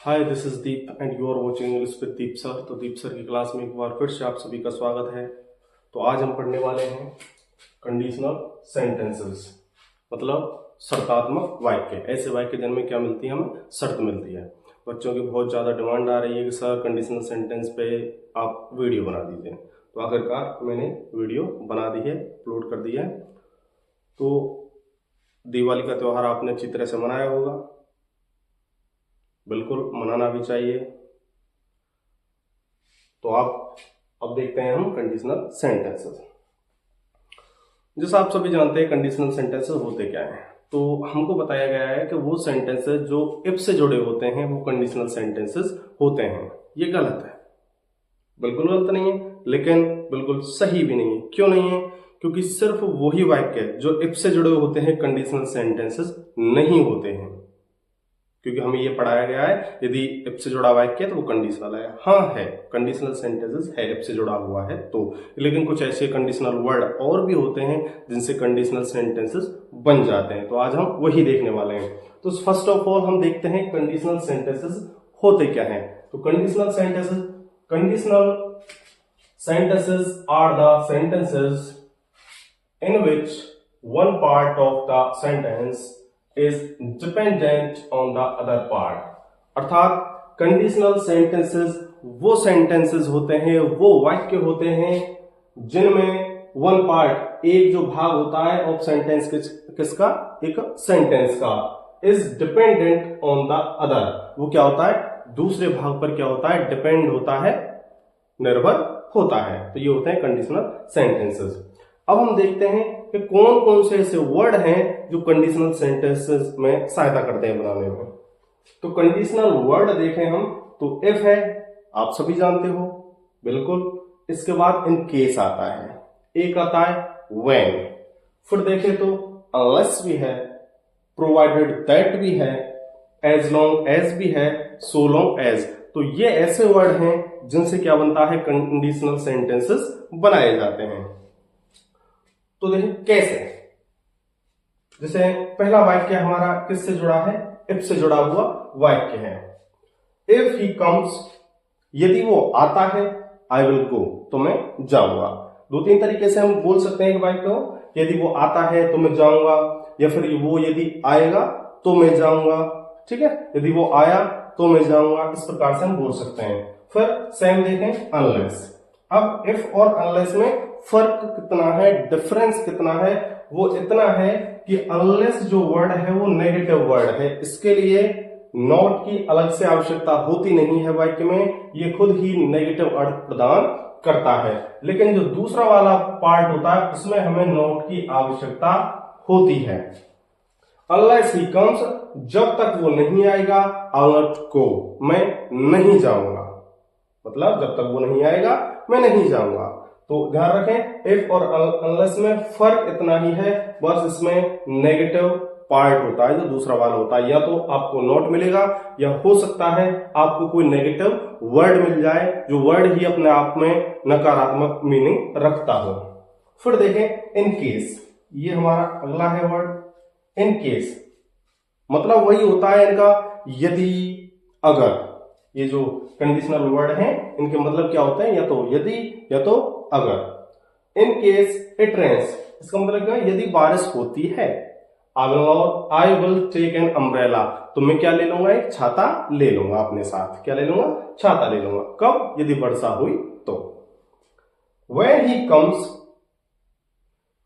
Hi this is Deep and you are watching English with Deep sir. तो Deep sir की class में एक बार फिर से आप सभी का स्वागत है। तो आज हम पढ़ने वाले हैं कंडीशनल सेंटेंसेस, मतलब शर्तात्मक वाक्य। ऐसे वाक्य जिनमें क्या मिलती है, हमें शर्त मिलती है। बच्चों की बहुत ज़्यादा डिमांड आ रही है कि सर कंडीशनल सेंटेंस पे आप वीडियो बना दीजिए। तो आखिरकार मैंने वीडियो बना दी है, अपलोड कर दिया है। तो दिवाली का त्यौहार आपने अच्छी तरह से मनाया होगा, बिल्कुल मनाना भी चाहिए। तो आप अब देखते हैं हम कंडीशनल सेंटेंसेस। जैसा आप सभी जानते हैं कंडीशनल सेंटेंसेस होते क्या हैं। तो हमको बताया गया है कि वो सेंटेंसेस जो इफ से जुड़े होते हैं वो कंडीशनल सेंटेंसेस होते हैं। ये गलत है, बिल्कुल गलत नहीं है, लेकिन बिल्कुल सही भी नहीं है। क्यों नहीं है? क्योंकि सिर्फ वही वाक्य जो इफ से जुड़े होते हैं कंडीशनल सेंटेंसेस नहीं होते हैं। क्योंकि हमें ये पढ़ाया गया है यदि इफ से जुड़ा वाक्य है तो वो कंडीशनल है। हाँ है, कंडीशनल सेंटेंसेस है इफ से जुड़ा हुआ है तो, लेकिन कुछ ऐसे कंडीशनल वर्ड और भी होते हैं जिनसे कंडीशनल सेंटेंसेस बन जाते हैं। तो आज हम वही देखने वाले हैं। तो फर्स्ट ऑफ ऑल हम देखते हैं कंडीशनल सेंटेंसेस होते क्या हैं। तो conditional sentences are the sentences in which one part of the sentence is dependent on the other part। अर्थात कंडीशनल सेंटेंसेस वो सेंटेंसेस होते हैं, वो वाक्य होते हैं जिनमें वन पार्ट, एक जो भाग होता है ऑफ सेंटेंस किसका, एक सेंटेंस का, is dependent on the other. वो क्या होता है, दूसरे भाग पर क्या होता है, डिपेंड होता है, निर्भर होता है। तो ये होते हैं कंडीशनल सेंटेंसेस। अब हम देखते हैं कि कौन कौन से ऐसे वर्ड हैं जो कंडीशनल सेंटेंसेस में सहायता करते हैं बनाने में। तो कंडीशनल वर्ड देखें हम तो इफ है, आप सभी जानते हो बिल्कुल। इसके बाद इन केस आता है, एक आता है व्हेन। फिर देखें तो अनलेस भी है, प्रोवाइडेड दैट भी है, एज लॉन्ग एज भी है, सो लॉन्ग एज। तो ये ऐसे वर्ड हैं जिनसे क्या बनता है, कंडीशनल सेंटेंसेस बनाए जाते हैं। तो देखिए कैसे, जैसे पहला वाक्य हमारा किससे जुड़ा है, इफ से जुड़ा हुआ वाक्य है। इफ ही कम्स, यदि वो आता है, आई विल गो, तो मैं जाऊंगा। दो तीन तरीके से हम बोल सकते हैं वाक्य को, यदि वो आता है तो मैं जाऊंगा, या फिर वो यदि आएगा तो मैं जाऊंगा। ठीक है, यदि वो आया तो मैं जाऊंगा, इस प्रकार से हम बोल सकते हैं। फिर सेम देखें अनलेस। अब इफ और अनलेस में फर्क कितना है, डिफरेंस कितना है, वो इतना है कि अनलेस जो वर्ड है वो नेगेटिव वर्ड है। इसके लिए नॉट की अलग से आवश्यकता होती नहीं है वाक्य में, ये खुद ही नेगेटिव अर्थ प्रदान करता है। लेकिन जो दूसरा वाला पार्ट होता है उसमें हमें नॉट की आवश्यकता होती है। अनलेस ही कम्स, जब तक वो नहीं आएगा, आई विल नॉट गो, मैं नहीं जाऊंगा। मतलब जब तक वो नहीं आएगा मैं नहीं जाऊंगा। तो ध्यान रखें, इफ और अनलेस में फर्क इतना ही है, बस इसमें नेगेटिव पार्ट होता है जो दूसरा वाला होता है। या तो आपको नॉट मिलेगा, या हो सकता है आपको कोई नेगेटिव वर्ड मिल जाए जो वर्ड ही अपने आप में नकारात्मक मीनिंग रखता हो। फिर देखें इन केस, ये हमारा अगला है वर्ड इन केस। मतलब वही होता है इनका यदि अगर। ये जो कंडीशनल वर्ड हैं इनके मतलब क्या होते हैं, या तो यदि या तो अगर। इन केस इट रेन्स, इसका मतलब क्या है, यदि बारिश होती है। I will take an umbrella, तो मैं क्या ले लूंगा, एक छाता ले लूंगा अपने साथ। क्या ले लूंगा, छाता ले लूंगा। कब, यदि वर्षा हुई तो। व्हेन ही कम्स,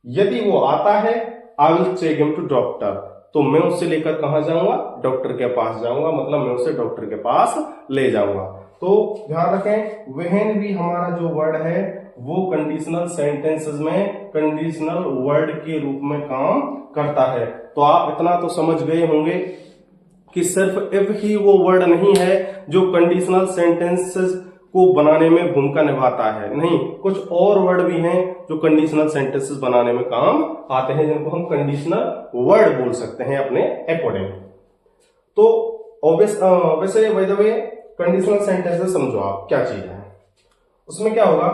यदि वो आता है, I will take him to doctor, तो मैं उससे लेकर कहां जाऊंगा, डॉक्टर के पास जाऊंगा। मतलब मैं उसे डॉक्टर के पास ले जाऊंगा। तो ध्यान रखें, व्हेन भी हमारा जो वर्ड है वो कंडीशनल सेंटेंसेस में कंडीशनल वर्ड के रूप में काम करता है। तो आप इतना तो समझ गए होंगे कि सिर्फ इफ ही वो वर्ड नहीं है जो कंडीशनल सेंटेंसेस को बनाने में भूमिका निभाता है। नहीं, कुछ और वर्ड भी हैं जो कंडीशनल सेंटेंसेस बनाने में काम आते हैं, जिनको हम कंडीशनल वर्ड बोल सकते हैं अपने अकॉर्डिंग। तो वैसे by the way conditional sentences समझो आप क्या चीज है। उसमें क्या होगा,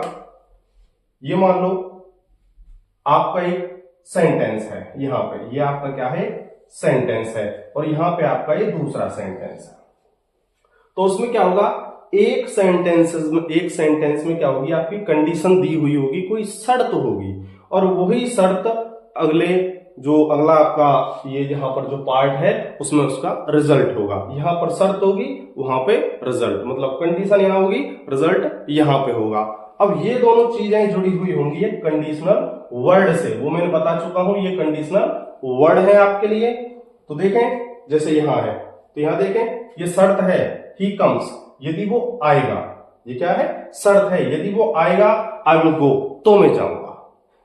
ये मान लो आपका एक सेंटेंस है, यहां पे ये आपका क्या है, सेंटेंस है, और यहां पे आपका ये दूसरा सेंटेंस है। तो उसमें क्या होगा, एक सेंटेंस में क्या होगी, आपकी कंडीशन दी हुई होगी, कोई शर्त होगी, और वही शर्त अगला आपका ये यहाँ पर जो पार्ट है उसमें उसका रिजल्ट होगा। यहाँ पर शर्त होगी, वहां पे रिजल्ट, मतलब कंडीशन यहाँ होगी, रिजल्ट यहाँ पे होगा। अब ये दोनों चीजें जुड़ी हुई होंगी एक कंडीशनल वर्ड से, वो मैंने बता चुका हूं, ये कंडीशनल वर्ड है आपके लिए। तो देखें जैसे यहाँ है, तो यहाँ देखें ये शर्त है, ही कम्स, यदि वो आएगा, ये क्या है, शर्त है, यदि वो आएगा आई विल गो, तो मैं जाऊंगा।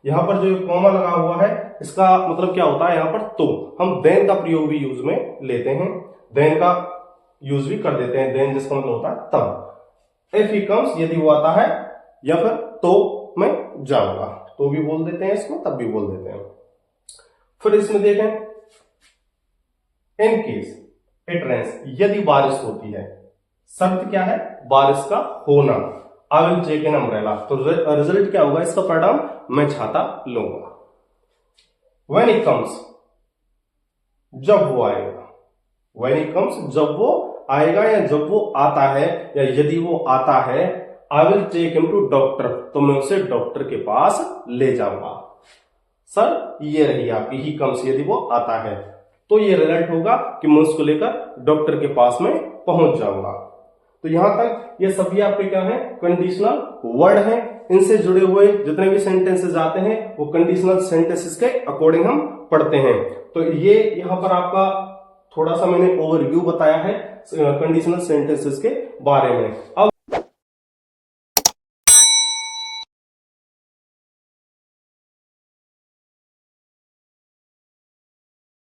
यहां पर जो कॉमा लगा हुआ है इसका मतलब क्या होता है, यहां पर तो हम देन का प्रयोग भी यूज में लेते हैं, देन का यूज भी कर देते हैं, देन जिसका मतलब होता है तब। इफ ही कम्स, यदि वो आता है, या फिर तो मैं जाऊंगा, तो भी बोल देते हैं इसको, तब भी बोल देते हैं। फिर इसमें देखें इन केस इट रेन्स, यदि बारिश होती है, शर्त क्या है, बारिश का होना, I will take an umbrella, तो रिजल्ट क्या होगा इसका परिणाम, मैं छाता लूंगा। व्हेन इट कम्स, जब वो आएगा, व्हेन इट कम्स, जब वो आएगा या जब वो आता है या यदि वो आता है, I will take him to doctor, तो मैं उसे डॉक्टर के पास ले जाऊंगा। सर ये रही आपकी ही कम्स, यदि वो आता है, तो ये रिजल्ट होगा कि मैं उसको लेकर डॉक्टर के पास में पहुंच जाऊंगा। तो यहां तक ये सभी आपके क्या है, कंडीशनल वर्ड हैं। इनसे जुड़े हुए जितने भी सेंटेंसेस आते हैं वो कंडीशनल सेंटेंसेस के अकॉर्डिंग हम पढ़ते हैं। तो ये यहां पर आपका थोड़ा सा मैंने ओवरव्यू बताया है कंडीशनल सेंटेंसेस के बारे में। अब